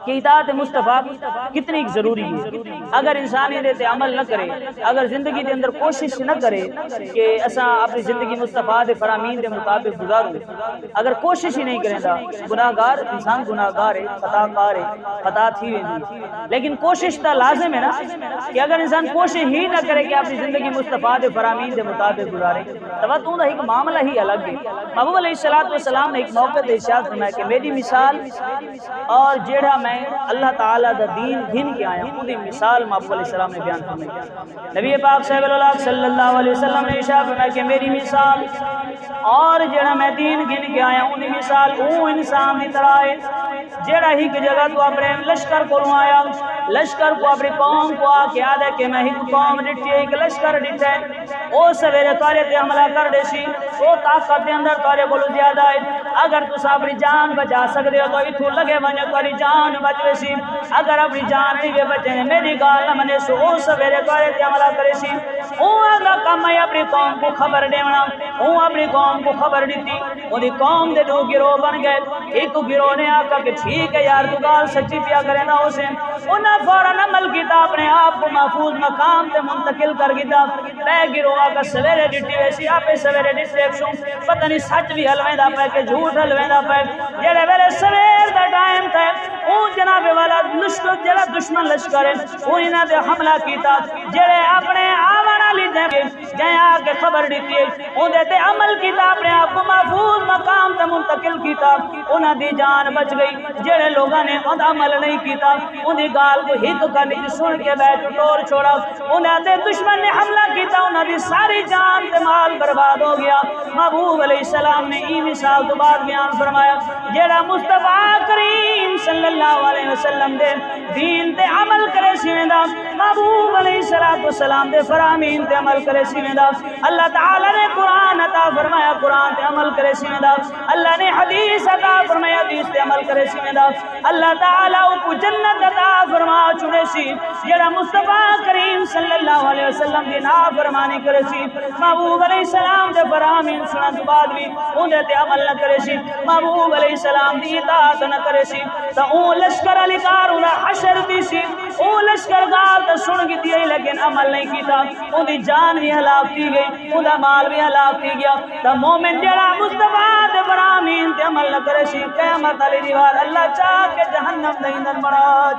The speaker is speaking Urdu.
کہ اطاعت مصطفیٰ کتنی ضروری ہے۔ اگر انسان یہ عمل نہ کرے، اگر زندگی کے اندر کوشش نہ کرے کہ اساں اپنی زندگی مصطفیٰ دے فرامین دے مطابق گزاروں، اگر کوشش ہی نہیں کریں دا گناہگار انسان گناہگار ہے، خطا کار ہے، خطا تھی ویندی۔ لیکن کوشش تا لازم ہے نا کہ اگر انسان کوشش ہی نہ کرے کہ اپنی زندگی مصطفیٰ دے فرامین دے مطابق گزارے تو دا ایک معاملہ ہی الگ ہے۔ محبوب علیہ السلام نے ایک موقع تے ارشاد فرمایا کہ میری مثال اور جیڑا میں اللہ تعالیٰ دا دین گھن کے آیا ہوں، مثال محبوب علیہ السلام نے بیان فرمائی۔ نبی پاک صلی اللہ علیہ وسلم نے ارشاد فرمایا کہ میری مثال اور جیڑا میں دین گھن کے آیا ہوں، مثال وہ انسان دی طرح ہے جیڑا ہی کی جگہ تو اپنے لشکر کو آیا، لشکر کو اپنی قوم کو آ کے آدھے کہ میں ایک قوم ڈٹھی ہے، ایک لشکر ڈٹھا ہے، او سویرے تارے تے حملہ کر دے سی، او طاقت دے اندر تارے کو زیادہ ہے، اگر تو اپنی جان بچا سکتے ہو تو اتھو لگے بنے تاری جان بچے سی، اگر اپنی جان نہیں کے بچے میری گال نہ منے سو او سویرے تارے تے حملہ کرے سی۔ او اگا کام ہے اپنی قوم کو خبر دیونا، او اپنی قوم کو خبر دیتی، وہ قوم دے دو گروہ بن گئے، ایک گروہ نے آکا کہ ٹھیک ہے یار تو گال سچی پیا کرے نہ اسے، انہاں فوراً عمل کیتا، اپنے آپ کو محفوظ مقام تے منتقل کر گیتا۔ بے گروہ آکا سویرے ڈٹی ویسی آپے سویرے ڈٹی ایکشن پتہ نہیں سچ بھی حلویں دا پہ کہ جھوٹ حلویں دا پہ، جڑے ویلے سویر دا ٹائم تھے او جناب والا لشکر جڑا دشمن لشکر ہے وہ انہاں دے حملہ کیتا، جڑے اپنے آوان علی دے جائیں آکے خبر دیتی ہے اون دے تے عمل کیتا، اپنے آپ کو محفوظ مقام تے منتقل کیتا، انہاں دی جان بچ گئی۔ جڑے لوگاں نے ان عمل نہیں کیتا ان دی گال کو ہک کرنی سن کے بیٹھ ٹور چھوڑا، انہاں دے دشمن نے حملہ کیتا، انہاں دی ساری جان تے مال برباد ہو گیا۔ محبوب علیہ السلام نے ای مثال تو بعد بیان فرمایا جیڑا مصطفیٰ کریم صلی اللہ علیہ وسلم دے دین تے عمل کرے سیویندا، محبوب علیہ السلام دے فرامین تے عمل کرے سیویندا، اللہ تعالی نے قرآن عطا فرمایا قرآن تے عمل کرے سیویندا، اللہ نے حدیث عطا فرمایا حدیث تے عمل کرے سیویندا، اللہ تعالی کو جنت عطا فرما چنے سی جیڑا مصطفیٰ کریم صلی اللہ علیہ وسلم دی نافرمانی کرے سی، محبوب علیہ السلام دے فرامین سنن تو بعد بھی اندے تے عمل نہ کرے سی، محبوب علیہ السلام دی اطاعت نہ کرے سی، تا اون لشکر علی کار انہا حشر دی سی، اون لشکر گال تا سن کی دی لیکن عمل نہیں کیتا، ان دی جان بھی ہلاک کی گئی، ان دا مال بھی ہلاک کی گیا۔ تا مومن جڑا مصطفیٰ دے فرامین تے عمل نہ کرے سی، قیامت علی دیوار اللہ چاہ کے جہنم دے اندر بڑا